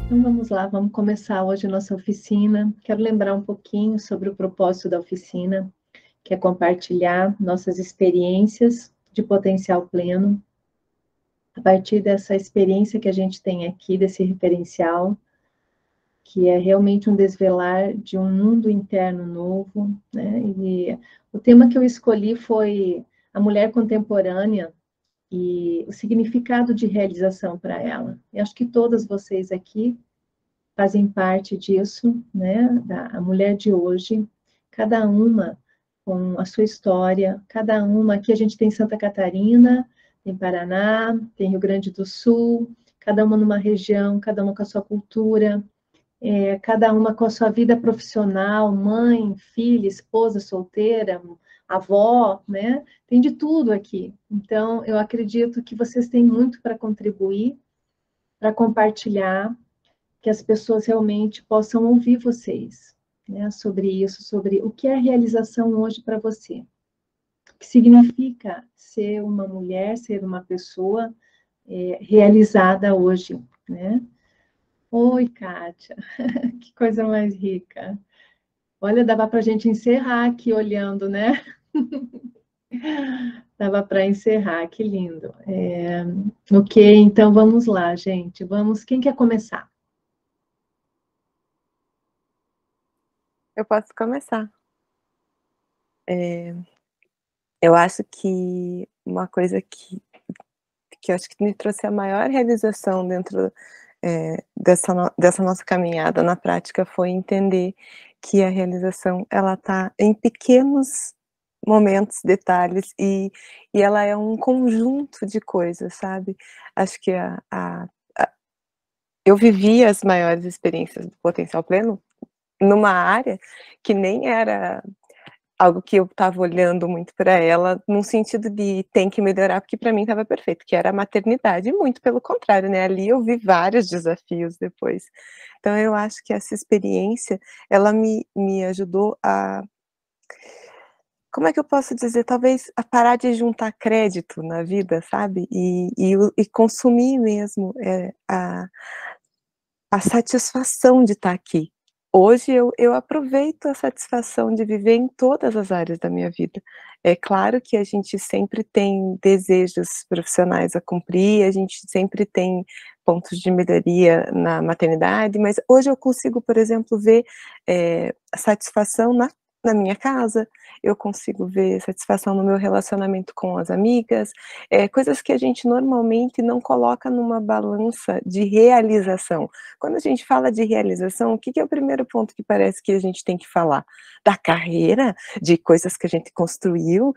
Então vamos lá, vamos começar hoje a nossa oficina. Quero lembrar um pouquinho sobre o propósito da oficina, que é compartilhar nossas experiências de potencial pleno. A partir dessa experiência que a gente tem aqui, desse referencial, que é realmente um desvelar de um mundo interno novo, né? E o tema que eu escolhi foi a mulher contemporânea e o significado de realização para ela. Eu acho que todas vocês aqui fazem parte disso, né? A mulher de hoje, cada uma com a sua história, cada uma. Aqui a gente tem Santa Catarina, tem Paraná, tem Rio Grande do Sul, cada uma numa região, cada uma com a sua cultura, cada uma com a sua vida profissional, mãe, filha, esposa solteira, avó, né? Tem de tudo aqui. Então, eu acredito que vocês têm muito para contribuir, para compartilhar, que as pessoas realmente possam ouvir vocês, né, sobre isso, sobre o que é realização hoje para você. O que significa ser uma mulher, ser uma pessoa realizada hoje, né? Oi, Kátia, que coisa mais rica. Olha, dava para a gente encerrar aqui olhando, né? Dava para encerrar, que lindo. Ok, então vamos lá, gente. Vamos. Quem quer começar? Eu posso começar. Eu acho que uma coisa que eu acho que me trouxe a maior realização dentro, dessa nossa caminhada na prática foi entender que a realização ela tá em pequenos momentos, detalhes, e ela é um conjunto de coisas, sabe. Acho que eu vivi as maiores experiências do potencial pleno numa área que nem era algo que eu estava olhando muito para ela, num sentido de tem que melhorar, porque para mim estava perfeito, que era a maternidade, e muito pelo contrário, né, ali eu vi vários desafios depois. Então eu acho que essa experiência, ela me ajudou a como é que eu posso dizer? Talvez a parar de juntar crédito na vida, sabe, e consumir mesmo, a satisfação de estar aqui. Hoje eu aproveito a satisfação de viver em todas as áreas da minha vida. É claro que a gente sempre tem desejos profissionais a cumprir, a gente sempre tem pontos de melhoria na maternidade, mas hoje eu consigo, por exemplo, ver, satisfação na minha casa, eu consigo ver satisfação no meu relacionamento com as amigas, coisas que a gente normalmente não coloca numa balança de realização. Quando a gente fala de realização, o que é o primeiro ponto que parece que a gente tem que falar? Da carreira, de coisas que a gente construiu,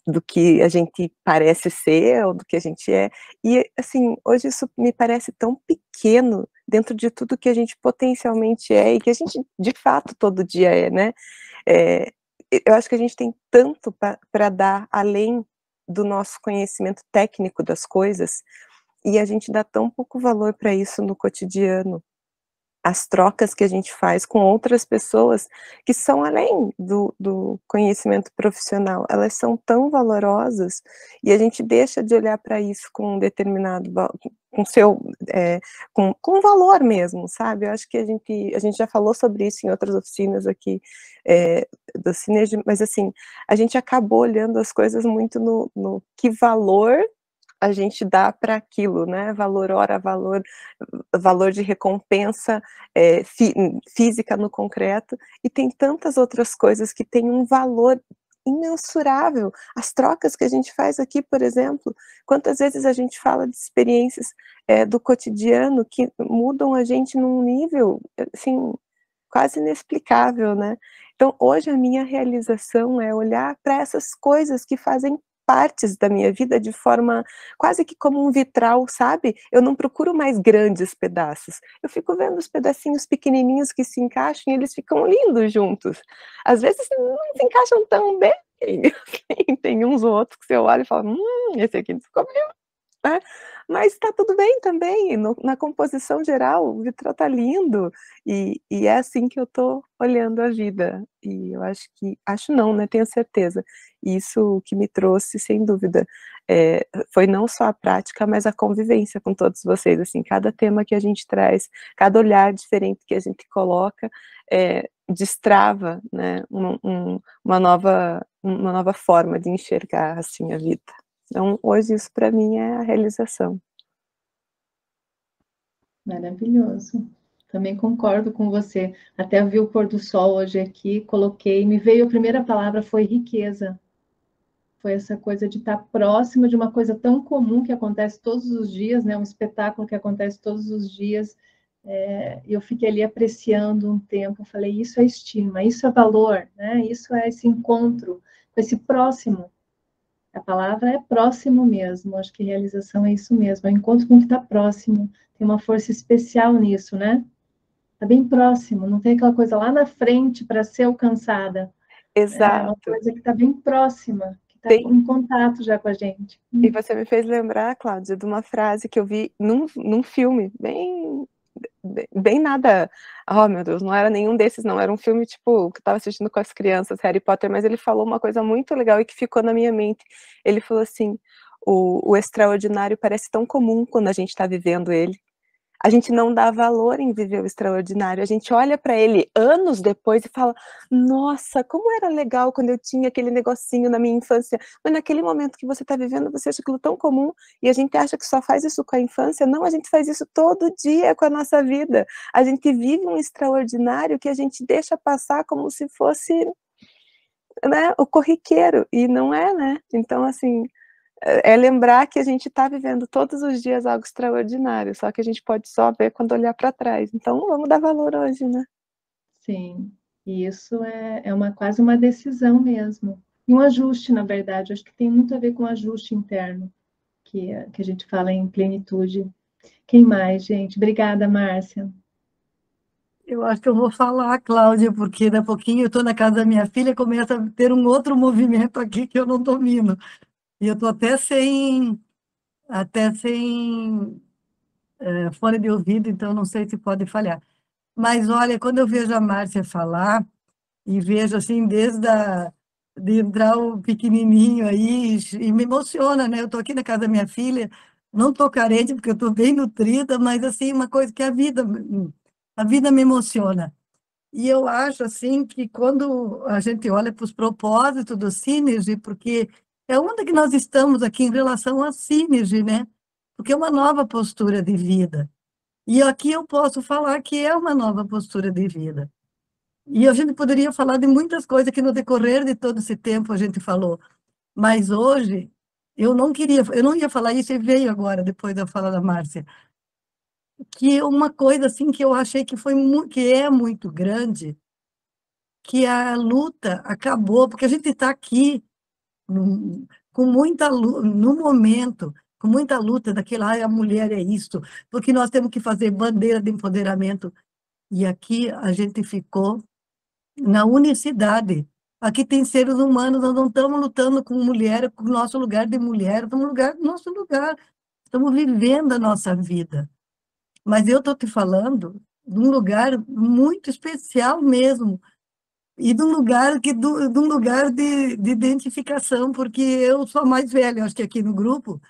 do que a gente parece ser ou do que a gente é. E, assim, hoje isso me parece tão pequeno dentro de tudo que a gente potencialmente é e que a gente, de fato, todo dia é, né? Eh, eu acho que a gente tem tanto para dar além do nosso conhecimento técnico das coisas, e a gente dá tão pouco valor para isso no cotidiano. As trocas que a gente faz com outras pessoas que são além do conhecimento profissional, elas são tão valorosas, e a gente deixa de olhar para isso com um determinado com seu, com valor mesmo, sabe. Eu acho que a gente já falou sobre isso em outras oficinas aqui, do Synergy, mas assim, a gente acabou olhando as coisas muito no que valor a gente dá para aquilo, né, valor hora, valor de recompensa, física no concreto, e tem tantas outras coisas que têm um valor imensurável. As trocas que a gente faz aqui, por exemplo, quantas vezes a gente fala de experiências, do cotidiano que mudam a gente num nível, assim, quase inexplicável, né. Então hoje a minha realização é olhar para essas coisas que fazem partes da minha vida de forma quase que como um vitral, sabe. Eu não procuro mais grandes pedaços, eu fico vendo os pedacinhos pequenininhos que se encaixam e eles ficam lindos juntos. Às vezes não se encaixam tão bem, assim, tem uns ou outros que você olha e fala: esse aqui não ficou bem, né, mas está tudo bem também, na composição geral, o vitral está lindo, e é assim que eu estou olhando a vida. E eu acho não, né, tenho certeza. Isso que me trouxe, sem dúvida, foi não só a prática, mas a convivência com todos vocês, assim, cada tema que a gente traz, cada olhar diferente que a gente coloca, destrava, né, uma nova forma de enxergar, assim, a vida. Então, hoje isso para mim é a realização. Maravilhoso. Também concordo com você. Até vi o pôr do sol hoje aqui, coloquei, me veio a primeira palavra, foi riqueza. Foi essa coisa de estar próxima de uma coisa tão comum que acontece todos os dias, né? Um espetáculo que acontece todos os dias. E eu fiquei ali apreciando um tempo. Eu falei, isso é estima, isso é valor, né? Isso é esse encontro com esse próximo. A palavra é próximo mesmo. Acho que realização é isso mesmo. É o encontro com o que está próximo. Tem uma força especial nisso, né? Está bem próximo. Não tem aquela coisa lá na frente para ser alcançada. É uma Exato. coisa que está bem próxima, que está Tem em contato já com a gente. E você me fez lembrar, Cláudia, de uma frase que eu vi num filme, bem nada, oh meu Deus, não era nenhum desses não, era um filme tipo, que eu estava assistindo com as crianças, Harry Potter, mas ele falou uma coisa muito legal e que ficou na minha mente. Ele falou assim: "O extraordinário parece tão comum quando a gente está vivendo ele. A gente não dá valor em viver o extraordinário, a gente olha para ele anos depois e fala: "Nossa, como era legal quando eu tinha aquele negocinho na minha infância", mas naquele momento que você está vivendo, você acha aquilo tão comum, e a gente acha que só faz isso com a infância. Não, a gente faz isso todo dia com a nossa vida. A gente vive um extraordinário que a gente deixa passar como se fosse, né, o corriqueiro, e não é, né. Então, assim, é lembrar que a gente está vivendo todos os dias algo extraordinário, só que a gente pode só ver quando olhar para trás. Então vamos dar valor hoje, né. Sim, e isso é quase uma decisão mesmo. E um ajuste, na verdade, acho que tem muito a ver com o ajuste interno, que a gente fala em plenitude. Quem mais, gente? Obrigada, Márcia. Eu acho que eu vou falar, Cláudia, porque daqui a pouquinho eu estou na casa da minha filha e começa a ter um outro movimento aqui que eu não domino. E eu estou até sem fone de ouvido, então não sei se pode falhar. Mas olha, quando eu vejo a Márcia falar, e vejo assim, de entrar o pequenininho aí, e me emociona, né? Eu estou aqui na casa da minha filha, não estou carente, porque eu estou bem nutrida, mas assim, uma coisa que a vida me emociona. E eu acho assim que quando a gente olha para os propósitos do Synergy, porque é onde que nós estamos aqui em relação à Synergy, né? Porque é uma nova postura de vida. E aqui eu posso falar que é uma nova postura de vida. E a gente poderia falar de muitas coisas que no decorrer de todo esse tempo a gente falou. Mas hoje eu não ia falar isso e veio agora, depois da fala da Márcia, que uma coisa assim que eu achei que é muito grande, que a luta acabou, porque a gente está aqui com muita luta, no momento, com muita luta daquela, a mulher é isso, porque nós temos que fazer bandeira de empoderamento. E aqui a gente ficou na unicidade. Aqui tem seres humanos, nós não estamos lutando com mulher, com o nosso lugar de mulher, estamos no lugar, nosso lugar, estamos vivendo a nossa vida. Mas eu estou te falando de um lugar muito especial mesmo, e de um lugar de identificação, porque eu sou a mais velha, acho que aqui no grupo,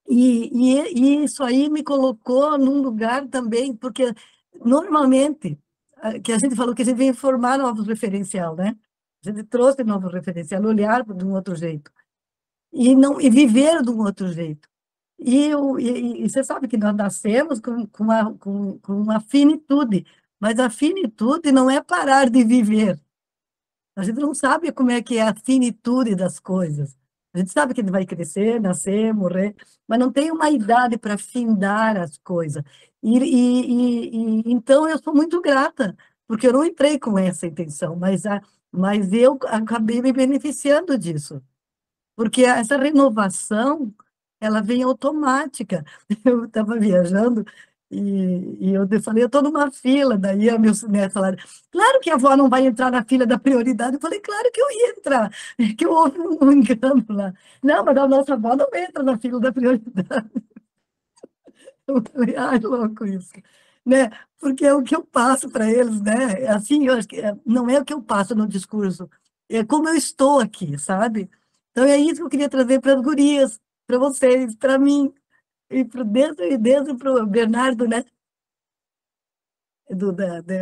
e isso aí me colocou num lugar também, porque normalmente, que a gente falou que a gente vem formar novos referencial, né? A gente trouxe novos referencial, olhar de um outro jeito, e viver de um outro jeito. E você sabe que nós nascemos com uma finitude, mas a finitude não é parar de viver. A gente não sabe como é que é a finitude das coisas. A gente sabe que ele vai crescer, nascer, morrer, mas não tem uma idade para findar as coisas. Então, eu sou muito grata, porque eu não entrei com essa intenção, mas eu acabei me beneficiando disso. Porque essa renovação, ela vem automática. Eu estava viajando e eu falei, eu estou numa fila, daí a meus netos falaram, claro que a avó não vai entrar na fila da prioridade. Eu falei, claro que eu ia entrar, é que houve um engano lá. Não, mas a nossa avó não entra na fila da prioridade. Eu falei, ai, louco isso. Né? Porque é o que eu passo para eles, né? Assim, eu acho que não é o que eu passo no discurso, é como eu estou aqui, sabe? Então, é isso que eu queria trazer para as gurias, para vocês, para mim, e desde para o Bernardo, né?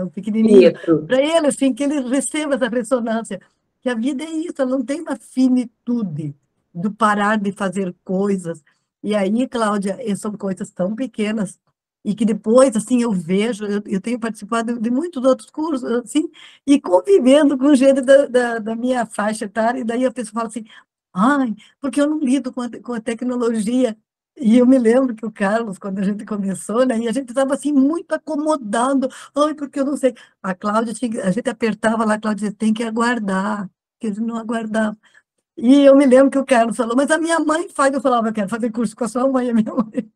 O pequenininho, Pietro, para ele, assim, que ele receba essa ressonância, que a vida é isso, ela não tem uma finitude do parar de fazer coisas. E aí, Cláudia, são coisas tão pequenas, e que depois, assim, eu vejo, eu tenho participado de muitos outros cursos, assim, e convivendo com gente da minha faixa etária, e daí a pessoa fala assim, ai, porque eu não lido com a tecnologia. E eu me lembro que o Carlos, quando a gente começou, né, e a gente estava assim muito acomodado, ai, porque eu não sei. A Cláudia, a gente apertava lá, a Cláudia dizia, tem que aguardar, que eles não aguardavam. E eu me lembro que o Carlos falou, mas a minha mãe faz, eu falava, eu quero fazer curso com a sua mãe, a minha mãe.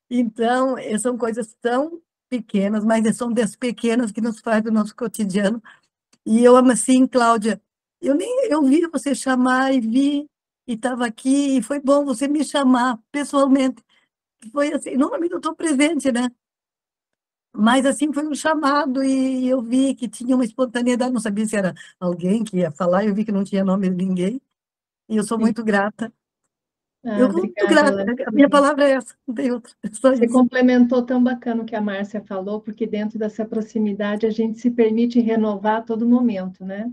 Então, são coisas tão pequenas, mas são das pequenas que nos faz do nosso cotidiano. E eu amo assim, Cláudia, eu vi você chamar e vi, e estava aqui, e foi bom você me chamar pessoalmente. Foi assim, normalmente eu estou presente, né? Mas assim foi um chamado e eu vi que tinha uma espontaneidade, não sabia se era alguém que ia falar, eu vi que não tinha nome de ninguém, e eu sou Sim. muito grata. Ah, Eu sou muito obrigada, grata, a minha Letícia. palavra é essa, não tem outra, é só Você isso. complementou tão bacana o que a Márcia falou, porque dentro dessa proximidade a gente se permite renovar a todo momento, né?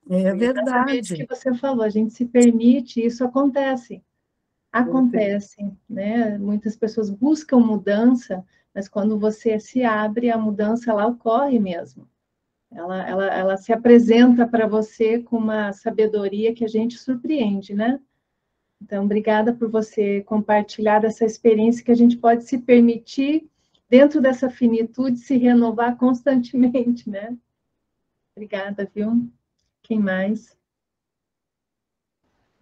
É Foi exatamente o que verdade. você falou, a gente se permite, isso acontece. Acontece, né? Muitas pessoas buscam mudança, mas quando você se abre, a mudança ela ocorre mesmo. Ela se apresenta para você com uma sabedoria que a gente surpreende, né? Então, obrigada por você compartilhar essa experiência que a gente pode se permitir, dentro dessa finitude, se renovar constantemente, né? Obrigada, viu? Quem mais?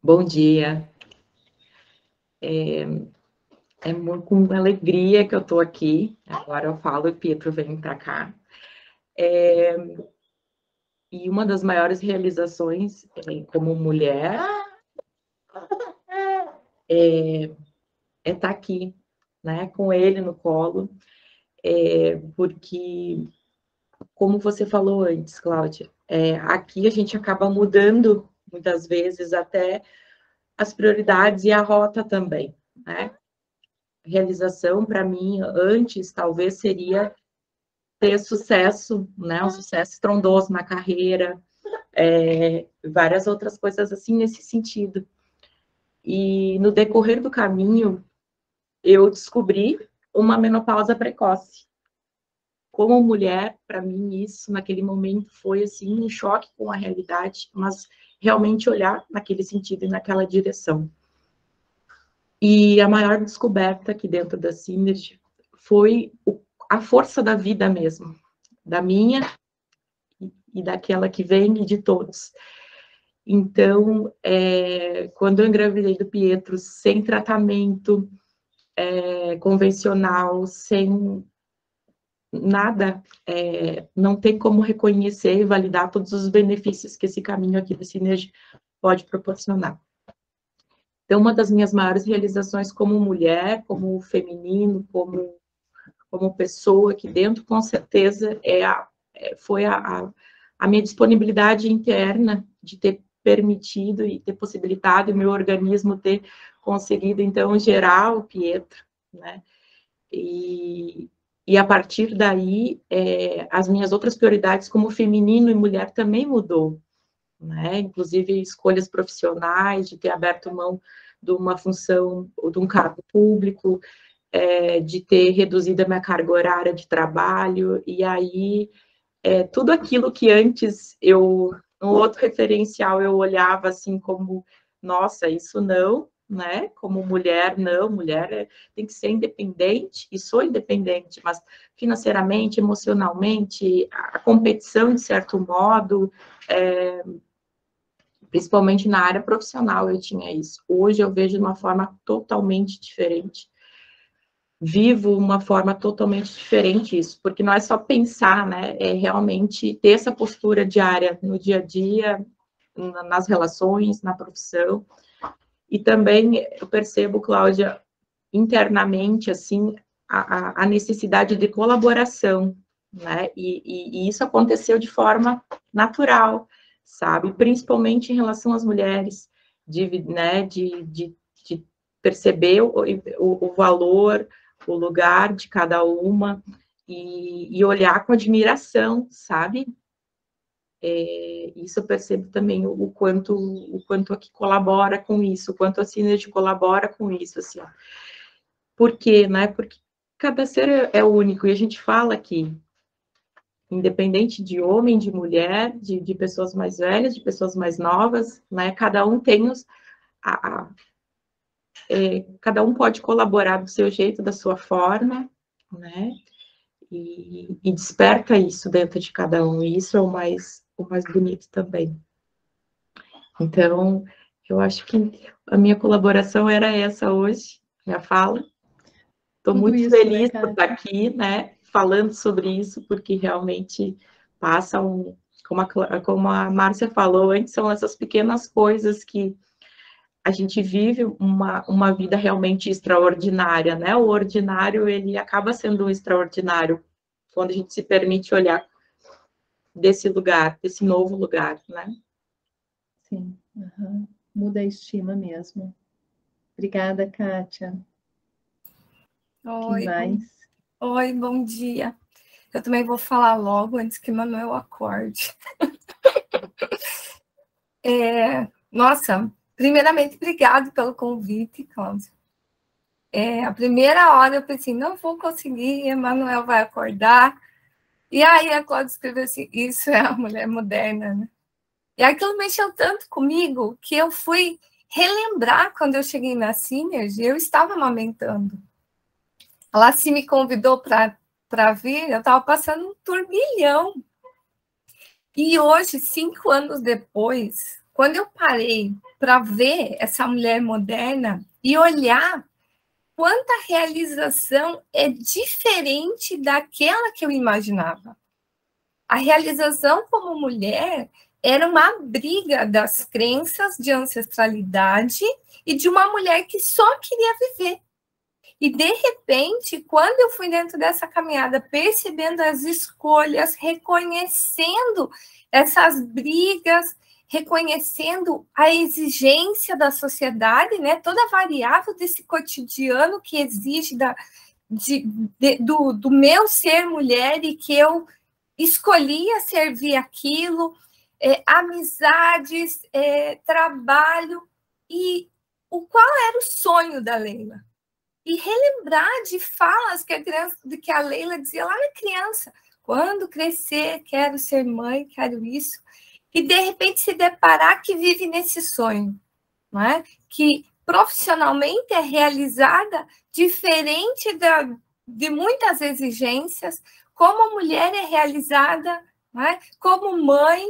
bom dia. Com alegria que eu estou aqui. Agora eu falo e Pietro vem para cá. E uma das maiores realizações como mulher é estar aqui, né, com ele no colo, porque, como você falou antes, Cláudia, aqui a gente acaba mudando, muitas vezes, até as prioridades e a rota também, né? Realização, para mim, antes, talvez, seria ter sucesso, né? Um sucesso estrondoso na carreira, várias outras coisas assim nesse sentido. E no decorrer do caminho, eu descobri uma menopausa precoce. Como mulher, para mim, isso naquele momento foi assim um choque com a realidade, mas realmente olhar naquele sentido e naquela direção. E a maior descoberta aqui dentro da Synergy foi a força da vida mesmo, da minha e daquela que vem e de todos. Então, quando eu engravidei do Pietro, sem tratamento convencional, sem nada, não tem como reconhecer e validar todos os benefícios que esse caminho aqui da Synergy pode proporcionar. Então, uma das minhas maiores realizações como mulher, como feminino, como pessoa aqui dentro, com certeza, foi a minha disponibilidade interna de ter permitido e ter possibilitado o meu organismo ter conseguido, então, gerar o Pietro, né? E a partir daí, as minhas outras prioridades como feminino e mulher também mudou, né? Inclusive escolhas profissionais, de ter aberto mão de uma função ou de um cargo público, de ter reduzido a minha carga horária de trabalho, e aí tudo aquilo que antes no outro referencial eu olhava assim como, nossa, isso não, né? Como mulher, não, mulher tem que ser independente, e sou independente, mas financeiramente, emocionalmente, a competição, de certo modo, principalmente na área profissional eu tinha isso. Hoje eu vejo de uma forma totalmente diferente. Vivo uma forma totalmente diferente isso, porque não é só pensar, né? É realmente ter essa postura diária no dia a dia, nas relações, na profissão. E também eu percebo, Cláudia, internamente, assim, a necessidade de colaboração, né? E isso aconteceu de forma natural, sabe? Principalmente em relação às mulheres, né, de perceber o valor, o lugar de cada uma, e olhar com admiração, sabe? Isso eu percebo também o quanto aqui colabora com isso, o quanto a Synergy colabora com isso, assim. Por quê, né? Porque cada ser é único, e a gente fala que, independente de homem, de mulher, de pessoas mais velhas, de pessoas mais novas, né? Cada um tem cada um pode colaborar do seu jeito, da sua forma, né? E desperta isso dentro de cada um, e isso é o mais bonito também. Então, eu acho que a minha colaboração era essa hoje, minha fala. Estou muito feliz por estar aqui, né, falando sobre isso, porque realmente passa como a Márcia falou antes, são essas pequenas coisas que a gente vive uma vida realmente extraordinária, né? O ordinário, ele acaba sendo um extraordinário quando a gente se permite olhar desse lugar, desse novo lugar, né? Sim, muda a estima mesmo. Obrigada, Kátia. Oi, quem mais? Oi, bom dia. Eu também vou falar logo antes que Manuel acorde. Nossa, primeiramente, obrigado pelo convite, Cláudia. A primeira hora eu pensei, não vou conseguir, Emanuel vai acordar. E aí a Cláudia escreveu assim, isso é a mulher moderna, né? E aquilo mexeu tanto comigo que eu fui relembrar quando eu cheguei na Synergy, eu estava amamentando. A Laci me convidou para vir, eu estava passando um turbilhão. E hoje, 5 anos depois, quando eu parei para ver essa mulher moderna e olhar quanta realização é diferente daquela que eu imaginava. A realização como mulher era uma briga das crenças de ancestralidade e de uma mulher que só queria viver. E, de repente, quando eu fui dentro dessa caminhada, percebendo as escolhas, reconhecendo essas brigas, reconhecendo a exigência da sociedade, né? Toda a variável desse cotidiano que exige do meu ser mulher e que eu escolhia servir aquilo, amizades, trabalho, e qual era o sonho da Leila? E relembrar de falas que a Leila dizia lá na criança, quando crescer, quero ser mãe, quero isso, e de repente se deparar que vive nesse sonho, não é? Que profissionalmente é realizada diferente de muitas exigências, como a mulher é realizada, não é? Como mãe,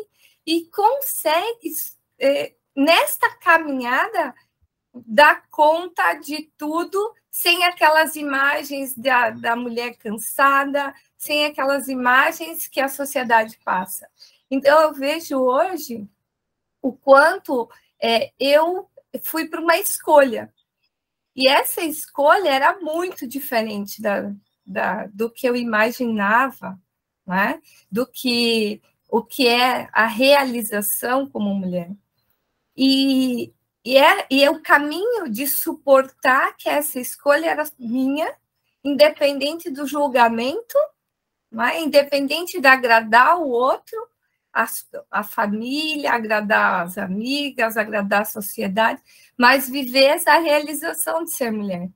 e consegue, nesta caminhada, dar conta de tudo, sem aquelas imagens da mulher cansada, sem aquelas imagens que a sociedade passa. Então, eu vejo hoje o quanto eu fui para uma escolha. E essa escolha era muito diferente do que eu imaginava, né? O que é a realização como mulher. E é o caminho de suportar que essa escolha era minha, independente do julgamento, né? Independente de agradar o outro, a família, agradar as amigas, agradar a sociedade, mas viver essa realização de ser mulher.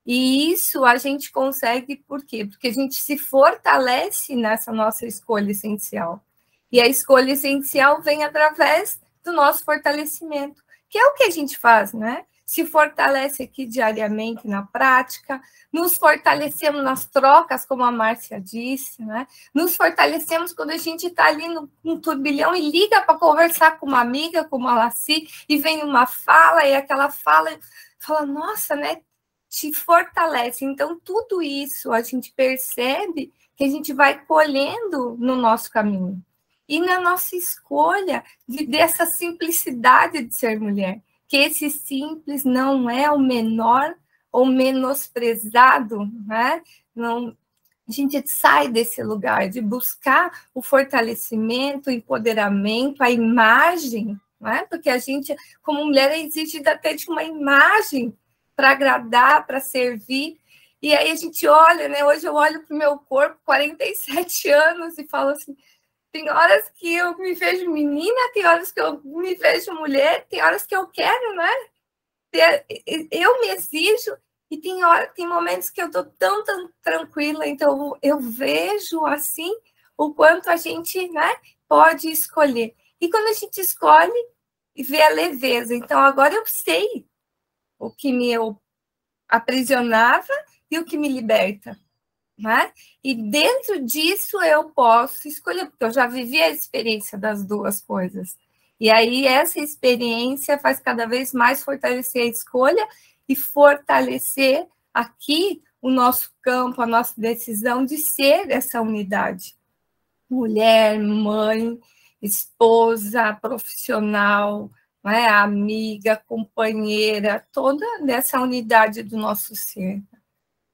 E isso a gente consegue por quê? Porque a gente se fortalece nessa nossa escolha essencial. E a escolha essencial vem através do nosso fortalecimento, que é o que a gente faz, né? Se fortalece aqui diariamente na prática, nos fortalecemos nas trocas, como a Márcia disse, né? Nos fortalecemos quando a gente está ali no turbilhão e liga para conversar com uma amiga, como a Laci, e vem uma fala, e aquela fala, nossa, né? Te fortalece. Então, tudo isso a gente percebe que a gente vai colhendo no nosso caminho. E na nossa escolha dessa simplicidade de ser mulher, que esse simples não é o menor ou menosprezado, né? Não, a gente sai desse lugar de buscar o fortalecimento, o empoderamento, a imagem, não é? Porque a gente, como mulher, exige até de uma imagem para agradar, para servir. E aí a gente olha, né? Hoje eu olho para o meu corpo, 47 anos, e falo assim, tem horas que eu me vejo menina, tem horas que eu me vejo mulher, tem horas que eu quero, né? Eu me exijo, e tem momentos que eu estou tão tranquila, então eu vejo assim o quanto a gente, né, pode escolher. E quando a gente escolhe, vê a leveza. Então agora eu sei o que me aprisionava e o que me liberta. Né? E dentro disso eu posso escolher, porque eu já vivi a experiência das duas coisas. E aí essa experiência faz cada vez mais fortalecer a escolha e fortalecer aqui o nosso campo, a nossa decisão de ser essa unidade. Mulher, mãe, esposa, profissional, né? Amiga, companheira, toda dessa unidade do nosso ser.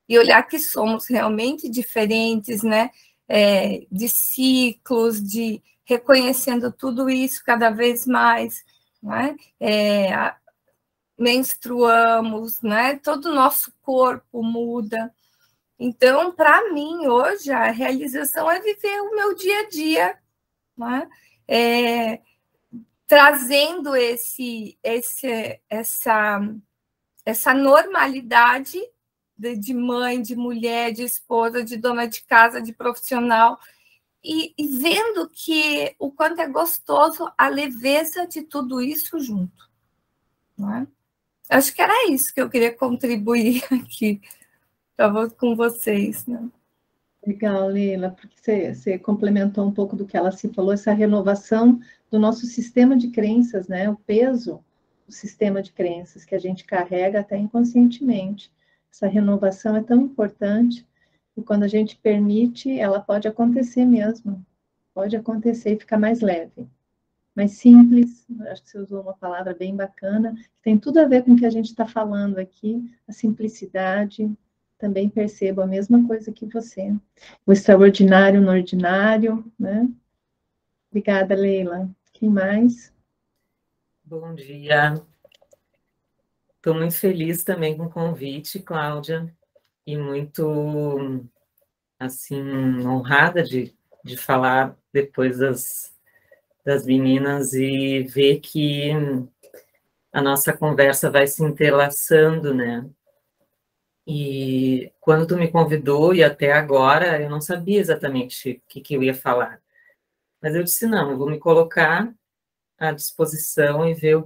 E olhar que somos realmente diferentes, né? De ciclos, de reconhecendo tudo isso cada vez mais, né? Menstruamos, né? Todo o nosso corpo muda. Então, para mim, hoje, a realização é viver o meu dia a dia, né? Trazendo essa normalidade de mãe, de mulher, de esposa, de dona de casa, de profissional, e vendo que o quanto é gostoso a leveza de tudo isso junto. Não é? Acho que era isso que eu queria contribuir aqui com vocês. Né? Legal, Leila, porque você complementou um pouco do que ela se falou, essa renovação do nosso sistema de crenças, né? O peso do sistema de crenças que a gente carrega até inconscientemente. Essa renovação é tão importante e quando a gente permite, ela pode acontecer mesmo. Pode acontecer e ficar mais leve, mais simples. Acho que você usou uma palavra bem bacana, que tem tudo a ver com o que a gente está falando aqui, a simplicidade. Também percebo a mesma coisa que você. O extraordinário no ordinário, né? Obrigada, Leila. Quem mais? Bom dia. Estou muito feliz também com o convite, Cláudia, e muito, assim, honrada de falar depois das meninas e ver que a nossa conversa vai se entrelaçando, né? E quando tu me convidou, e até agora, eu não sabia exatamente o que eu ia falar. Mas eu disse, não, eu vou me colocar à disposição e ver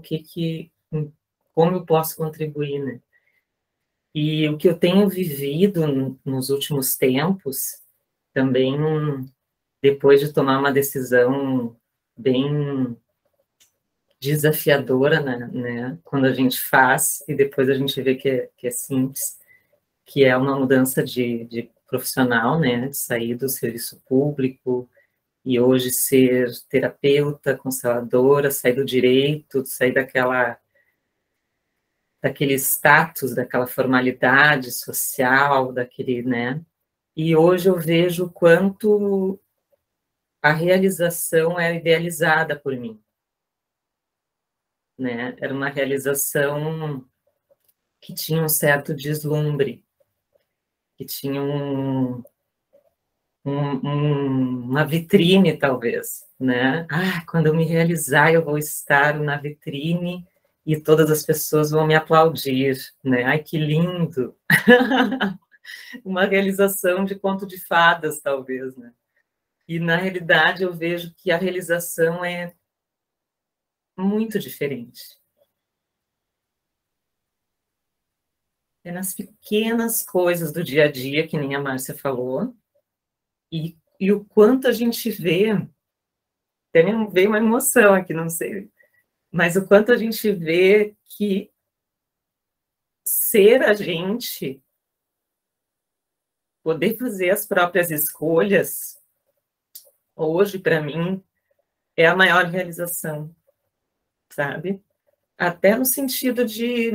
como eu posso contribuir, né? E o que eu tenho vivido nos últimos tempos, também depois de tomar uma decisão bem desafiadora, né? Quando a gente faz e depois a gente vê que é simples, que é uma mudança de profissional, né? De sair do serviço público e hoje ser terapeuta, consteladora, sair do direito, sair daquele status, daquela formalidade social, daquele, né? E hoje eu vejo o quanto a realização era idealizada por mim, né? Era uma realização que tinha um certo deslumbre, que tinha uma vitrine, talvez, né? Ah, quando eu me realizar, eu vou estar na vitrine e todas as pessoas vão me aplaudir, né? Ai, que lindo! Uma realização de conto de fadas, talvez, né? E, na realidade, eu vejo que a realização é muito diferente. É nas pequenas coisas do dia a dia, que nem a Márcia falou, e o quanto a gente vê, até me veio uma emoção aqui, não sei, mas o quanto a gente vê que ser a gente, poder fazer as próprias escolhas, hoje, para mim, é a maior realização, sabe? Até no sentido de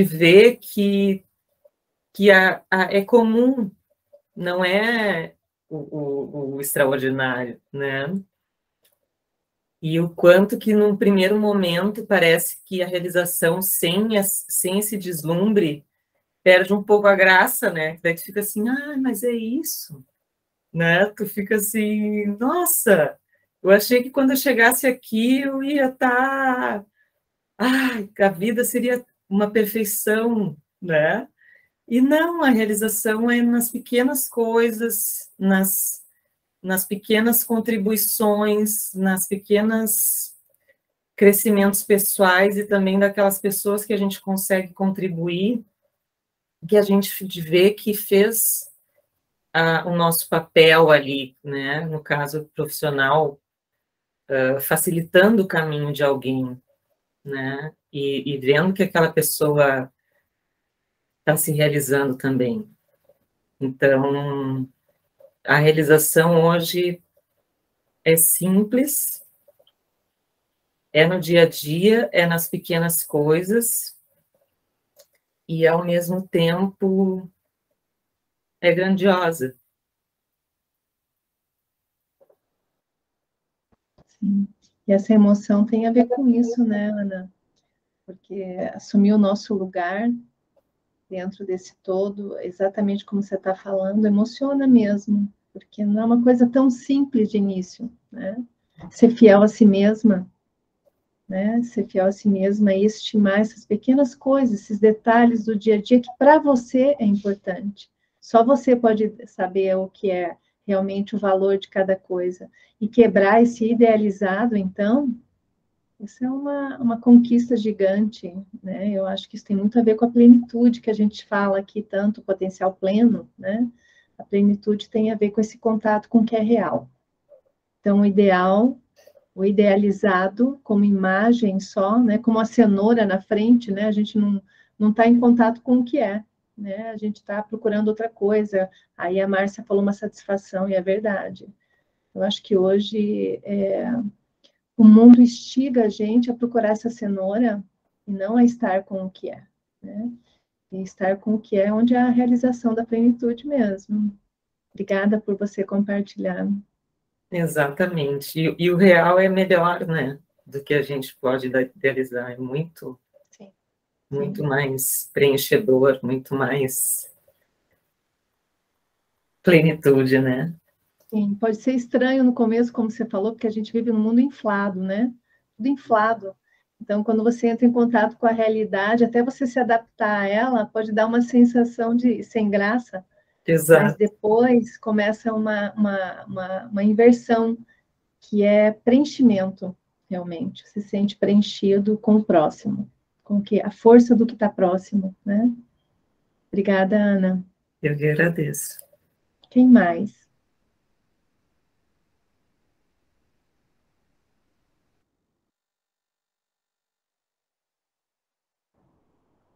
ver que é comum, não é o extraordinário, né? E o quanto que, num primeiro momento, parece que a realização sem esse deslumbre perde um pouco a graça, né? Daí tu fica assim, mas é isso, né? Tu fica assim, nossa, eu achei que quando eu chegasse aqui eu ia estar... a vida seria uma perfeição, né? E não, a realização é nas pequenas coisas, nas pequenas contribuições, nas pequenas crescimentos pessoais e também daquelas pessoas que a gente consegue contribuir, que a gente vê que fez o nosso papel ali, né? No caso profissional, facilitando o caminho de alguém, né? E vendo que aquela pessoa está se realizando também. Então, a realização hoje é simples, é no dia a dia, é nas pequenas coisas, e ao mesmo tempo é grandiosa. Sim. E essa emoção tem a ver com isso, né, Ana? Porque assumir o nosso lugar dentro desse todo, exatamente como você está falando, emociona mesmo, porque não é uma coisa tão simples de início, né? Ser fiel a si mesma, né? Ser fiel a si mesma e estimar essas pequenas coisas, esses detalhes do dia a dia que para você é importante. Só você pode saber o que é realmente o valor de cada coisa. E quebrar esse idealizado, então, isso é uma conquista gigante, né? Eu acho que isso tem muito a ver com a plenitude que a gente fala aqui, tanto potencial pleno, né? A plenitude tem a ver com esse contato com o que é real. Então, o ideal, o idealizado como imagem só, né? Como a cenoura na frente, né? A gente não está em contato com o que é, né? A gente está procurando outra coisa. Aí a Márcia falou uma satisfação, e é verdade. Eu acho que hoje o mundo instiga a gente a procurar essa cenoura e não a estar com o que é, né? E estar com o que é onde é a realização da plenitude mesmo. Obrigada por você compartilhar. Exatamente. E o real é melhor, né? Do que a gente pode idealizar. É muito, Sim. muito mais preenchedor, muito mais plenitude, né? Sim, pode ser estranho no começo, como você falou, porque a gente vive num mundo inflado, né? Tudo inflado. Então, quando você entra em contato com a realidade, até você se adaptar a ela, pode dar uma sensação de sem graça, mas Exato. depois começa uma inversão, que é preenchimento, realmente. Você se sente preenchido com o próximo, com que a força do que está próximo, né? Obrigada, Ana. Eu que agradeço. Quem mais?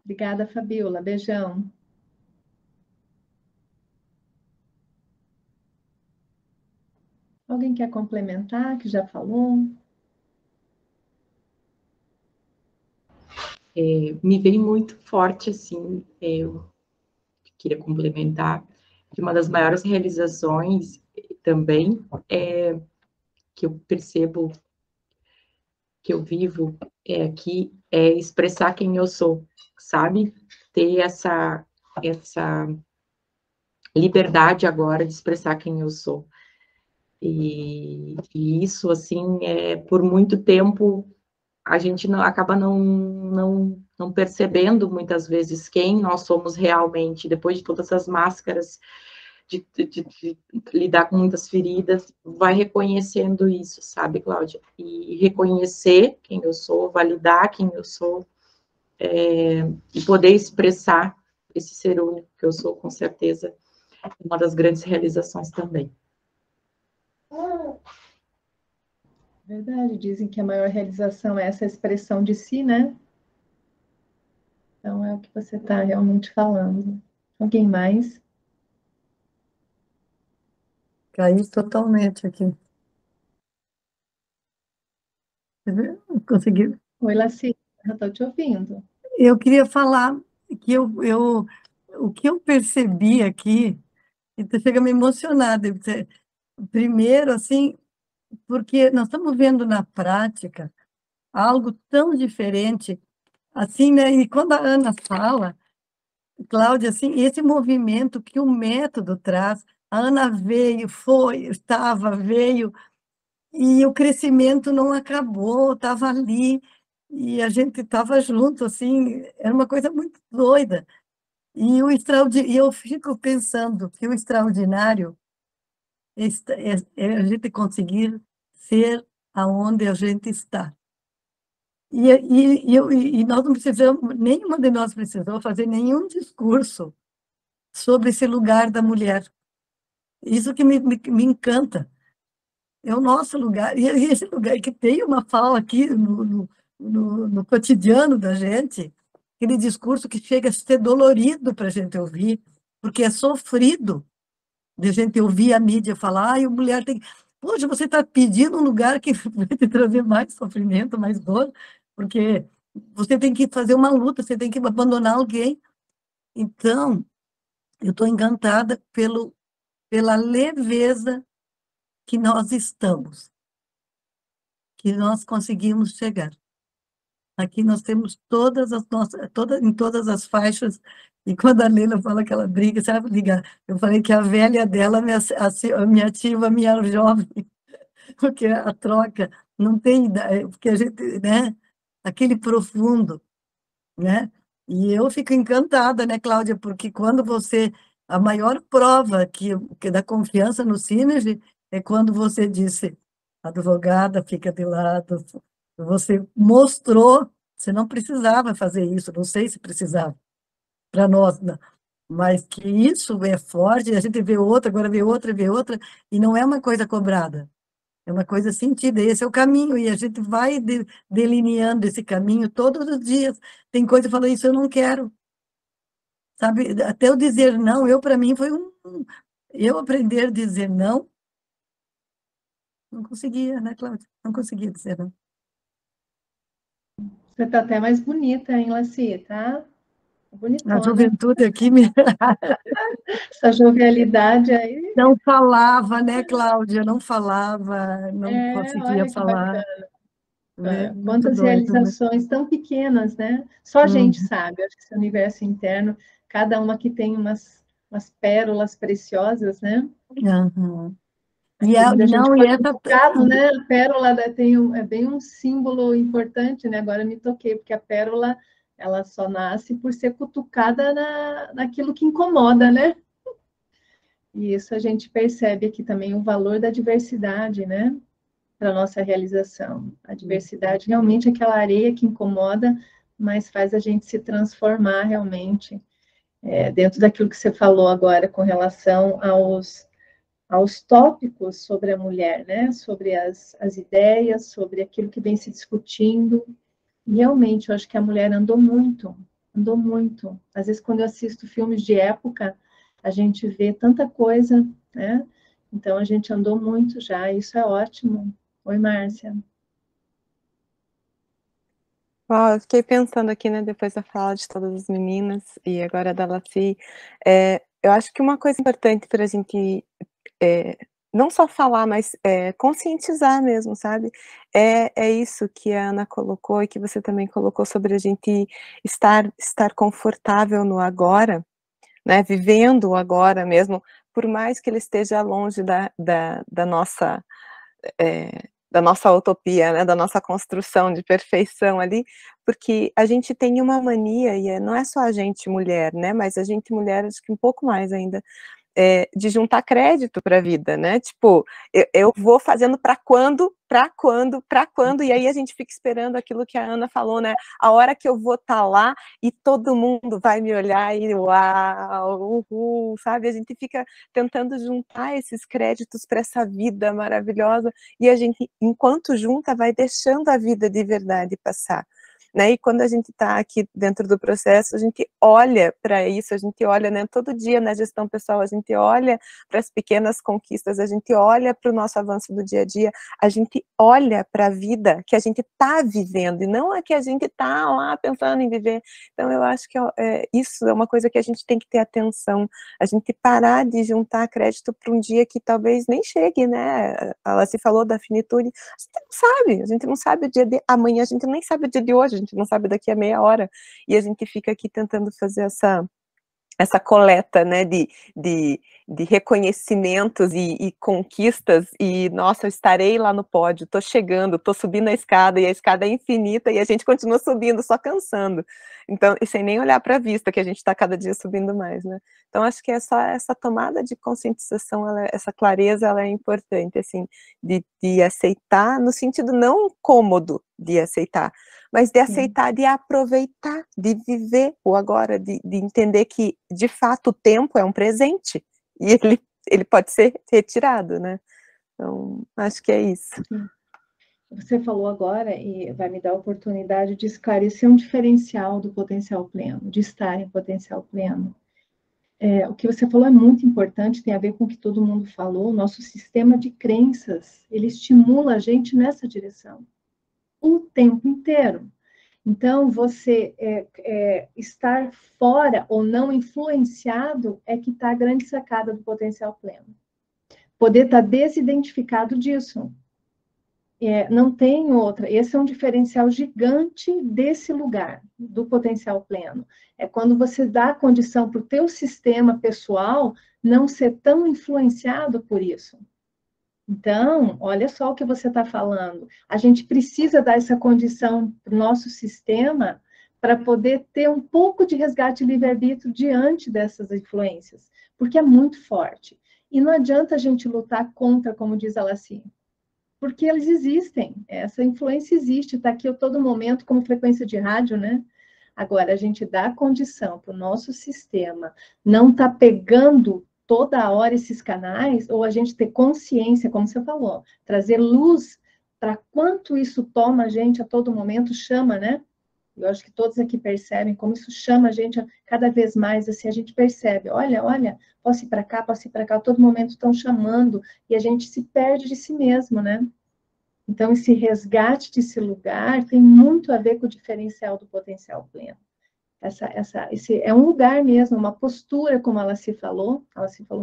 Obrigada, Fabiola. Beijão. Alguém quer complementar, que já falou? Me vem muito forte, assim, eu queria complementar, que uma das maiores realizações também que eu percebo, que eu vivo aqui, é expressar quem eu sou, sabe? Ter essa liberdade agora de expressar quem eu sou. E isso, assim, por muito tempo, a gente acaba não percebendo, muitas vezes, quem nós somos realmente, depois de todas as máscaras, de lidar com muitas feridas, vai reconhecendo isso, sabe, Cláudia? E reconhecer quem eu sou, validar quem eu sou, e poder expressar esse ser único que eu sou, com certeza, é uma das grandes realizações também. Verdade, dizem que a maior realização é essa expressão de si, né? Então é o que você está realmente falando. Alguém mais? Caí totalmente aqui. Consegui. Oi, Laci, eu estou te ouvindo. Eu queria falar que o que eu percebi aqui Então chega a me emocionar. Primeiro, assim, porque nós estamos vendo na prática algo tão diferente, assim, né? E quando a Ana fala, Cláudia, assim, esse movimento que o método traz, a Ana veio, foi, estava, veio, e o crescimento não acabou, estava ali, e a gente estava junto, assim, era uma coisa muito doida. E eu fico pensando que o extraordinário é a gente conseguir ser aonde a gente está. E nós não precisamos, nenhuma de nós precisou fazer nenhum discurso sobre esse lugar da mulher. Isso que me encanta. É o nosso lugar. E esse lugar que tem uma fala aqui no cotidiano da gente, aquele discurso que chega a ser dolorido para a gente ouvir, porque é sofrido de a gente ouvir a mídia falar, ai, a mulher tem... Poxa, você está pedindo um lugar que vai te trazer mais sofrimento, mais dor, porque você tem que fazer uma luta, você tem que abandonar alguém. Então, eu estou encantada pela leveza que nós estamos, que nós conseguimos chegar. Aqui nós temos em todas as faixas, e quando a Leila fala que ela briga, sabe, ligar, eu falei que a velha dela me ativa, a minha jovem, porque a troca não tem ideia, porque a gente, né, aquele profundo, né? E eu fico encantada, né, Cláudia, porque quando a maior prova que dá confiança no Synergy é quando você disse, advogada, fica de lado, você mostrou, você não precisava fazer isso, não sei se precisava, para nós, né? Mas que isso é forte, a gente vê outra, agora vê outra, e não é uma coisa cobrada, é uma coisa sentida, esse é o caminho, e a gente vai delineando esse caminho todos os dias. Tem coisa que fala, isso eu não quero, sabe? Até eu dizer não, para mim, foi eu aprender a dizer não conseguia, né, Cláudia? Não conseguia dizer não. Você está até mais bonita, hein, Laci, tá? Bonitona. A juventude aqui essa jovialidade aí. Não falava, né, Cláudia? Não falava, não conseguia falar. Quantas realizações tão pequenas, né? Só a gente sabe, acho que esse universo interno, cada uma que tem umas pérolas preciosas, né? Uhum. Tocado, né? A pérola é bem um símbolo importante, né? Agora me toquei, porque a pérola ela só nasce por ser cutucada naquilo que incomoda, né? E isso a gente percebe aqui também o valor da diversidade, né? Para a nossa realização. A diversidade realmente é aquela areia que incomoda, mas faz a gente se transformar realmente dentro daquilo que você falou agora com relação aos tópicos sobre a mulher, né? Sobre as ideias, sobre aquilo que vem se discutindo. E realmente, eu acho que a mulher andou muito, andou muito. Às vezes, quando eu assisto filmes de época, a gente vê tanta coisa, né? Então, a gente andou muito já, isso é ótimo. Oi, Márcia. Eu fiquei pensando aqui, né, depois da fala de todas as meninas, e agora da Laci, eu acho que uma coisa importante para a gente, não só falar, mas conscientizar mesmo, sabe? É isso que a Ana colocou e que você também colocou sobre a gente estar confortável no agora, né, vivendo o agora mesmo, por mais que ele esteja longe da nossa utopia, né, da nossa construção de perfeição ali, porque a gente tem uma mania, e não é só a gente mulher, né, mas a gente mulher, acho que um pouco mais ainda, de juntar crédito para a vida, né, tipo, eu vou fazendo para quando, e aí a gente fica esperando aquilo que a Ana falou, né, a hora que eu vou estar lá e todo mundo vai me olhar e uau, uhul, sabe, a gente fica tentando juntar esses créditos para essa vida maravilhosa, e a gente, enquanto junta, vai deixando a vida de verdade passar. né? E quando a gente está aqui dentro do processo, a gente olha para isso, a gente olha, né, todo dia na gestão pessoal, a gente olha para as pequenas conquistas, a gente olha para o nosso avanço do dia a dia, a gente olha para a vida que a gente está vivendo, e não a que a gente está lá pensando em viver. Então, eu acho que isso é uma coisa que a gente tem que ter atenção, a gente parar de juntar crédito para um dia que talvez nem chegue, né? Ela se falou da finitude, a gente não sabe o dia de amanhã, a gente nem sabe o dia de hoje, a gente não sabe daqui a meia hora, e a gente fica aqui tentando fazer essa coleta, né, de reconhecimentos e conquistas, e, nossa, eu estarei lá no pódio, estou chegando, estou subindo a escada, e a escada é infinita, e a gente continua subindo, só cansando. Então, e sem nem olhar para a vista, que a gente está cada dia subindo mais, né? Então, acho que essa tomada de conscientização, essa clareza, ela é importante, assim, de aceitar, no sentido não cômodo de aceitar, mas de aceitar, de aproveitar, de viver o agora, de entender que, de fato, o tempo é um presente, e ele pode ser retirado, né? Então, acho que é isso. Você falou agora, e vai me dar a oportunidade de esclarecer um diferencial do potencial pleno, de estar em potencial pleno. O que você falou é muito importante, tem a ver com o que todo mundo falou, o nosso sistema de crenças, ele estimula a gente nessa direção, o tempo inteiro. Então, você estar fora ou não influenciado é que está a grande sacada do potencial pleno. Poder estar desidentificado disso. Não tem outra. Esse é um diferencial gigante desse lugar, do potencial pleno. É quando você dá a condição para o teu sistema pessoal não ser tão influenciado por isso. Então, olha só o que você está falando. A gente precisa dar essa condição para o nosso sistema para poder ter um pouco de resgate livre-arbítrio diante dessas influências, porque é muito forte. E não adianta a gente lutar contra, como diz a Lacy, porque eles existem, essa influência existe, está aqui a todo momento como frequência de rádio, né? Agora, a gente dá a condição para o nosso sistema não estar pegando toda hora esses canais, ou a gente ter consciência, como você falou, trazer luz para quanto isso toma a gente a todo momento, chama, né? Eu acho que todos aqui percebem como isso chama a gente cada vez mais, assim, a gente percebe, olha, posso ir para cá, a todo momento estão chamando, e a gente se perde de si mesmo, né? Então, esse resgate desse lugar tem muito a ver com o diferencial do potencial pleno. Esse é um lugar mesmo, uma postura, como ela se falou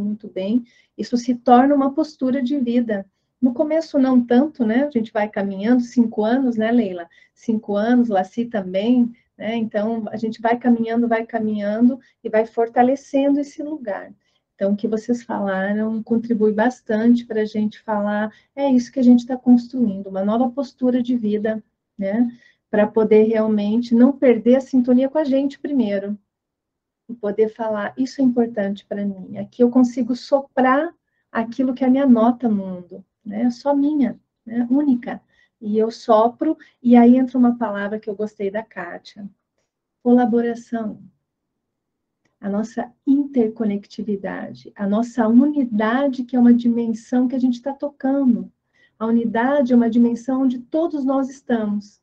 muito bem, isso se torna uma postura de vida. No começo, não tanto, né? A gente vai caminhando, 5 anos, né, Leila? 5 anos, Lacy também, né? Então, a gente vai caminhando e vai fortalecendo esse lugar. Então, o que vocês falaram contribui bastante para a gente falar, é isso que a gente está construindo, uma nova postura de vida, né? Para poder realmente não perder a sintonia com a gente primeiro, e poder falar, isso é importante para mim, aqui eu consigo soprar aquilo que é a minha nota mundo, né? Só minha, né? Única. E eu sopro, e aí entra uma palavra que eu gostei da Kátia, colaboração. A nossa interconectividade, a nossa unidade, que é uma dimensão que a gente está tocando. A unidade é uma dimensão onde todos nós estamos.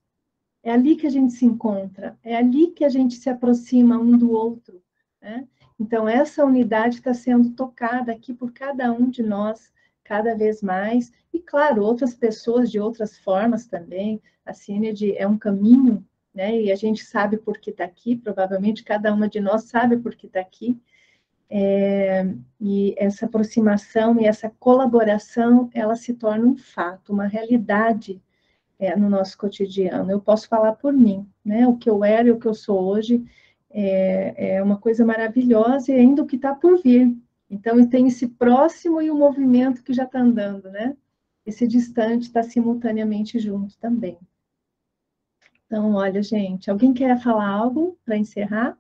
É ali que a gente se encontra, é ali que a gente se aproxima um do outro, né? Então, essa unidade está sendo tocada aqui por cada um de nós, cada vez mais. E, claro, outras pessoas de outras formas também. A Synergy é um caminho, né? E a gente sabe por que está aqui, provavelmente cada uma de nós sabe por que está aqui. E essa aproximação e essa colaboração, ela se torna um fato, uma realidade no nosso cotidiano. Eu posso falar por mim, né? O que eu era e o que eu sou hoje é uma coisa maravilhosa e ainda o que está por vir. Então, tem esse próximo e o movimento que já está andando, né? Esse distante está simultaneamente junto também. Então, olha, gente, alguém quer falar algo para encerrar?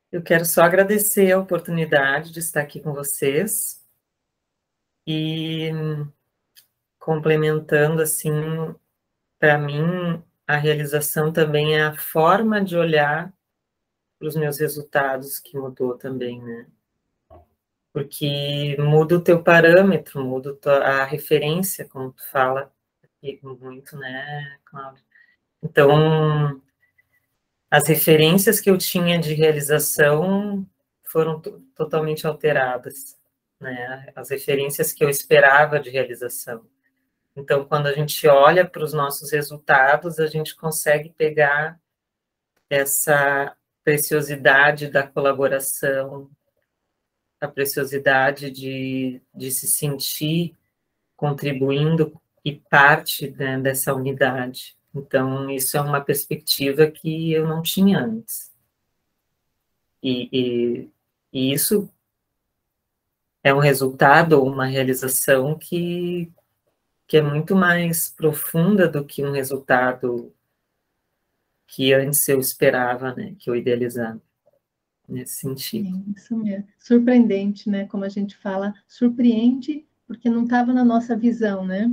Eu quero só agradecer a oportunidade de estar aqui com vocês e complementando, assim, para mim, a realização também é a forma de olhar para os meus resultados que mudou também, né? porque muda o teu parâmetro, muda a referência, como tu fala aqui muito, né, Cláudia? Então, as referências que eu tinha de realização foram totalmente alteradas, né? As referências que eu esperava de realização. Então, quando a gente olha para os nossos resultados, a gente consegue pegar essa preciosidade da colaboração, a preciosidade de se sentir contribuindo e parte, né, dessa unidade. Então, isso é uma perspectiva que eu não tinha antes. E isso é um resultado ou uma realização que é muito mais profunda do que um resultado que antes eu esperava, né, que eu idealizava, nesse sentido. Sim, isso mesmo. Surpreendente, né? Como a gente fala, surpreende porque não estava na nossa visão, né?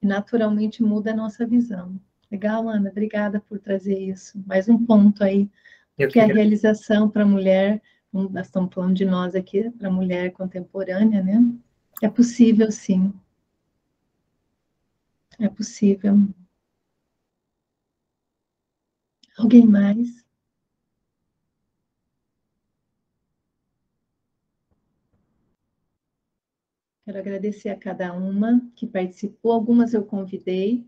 E naturalmente muda a nossa visão. Legal, Ana, obrigada por trazer isso. Mais um ponto aí, que é a realização para a mulher, nós estamos falando de nós aqui, para a mulher contemporânea, né? É possível, sim. É possível. Alguém mais? Quero agradecer a cada uma que participou. Algumas eu convidei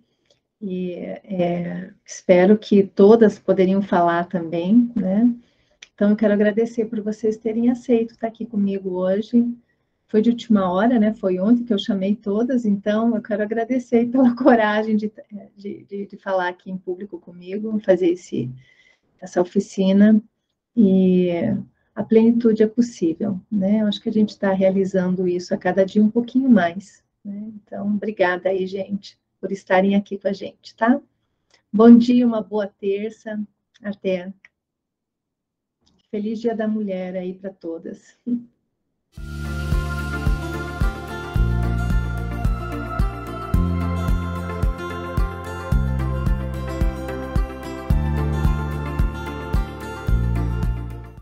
e espero que todas poderiam falar também, né? Então, eu quero agradecer por vocês terem aceito estar aqui comigo hoje. Foi de última hora, né? Foi ontem que eu chamei todas, então eu quero agradecer pela coragem de falar aqui em público comigo, fazer essa oficina. E a plenitude é possível, né? Eu acho que a gente está realizando isso a cada dia um pouquinho mais, né? Então, obrigada aí, gente, por estarem aqui com a gente, tá? Bom dia, uma boa terça. Até. Feliz Dia da Mulher aí para todas.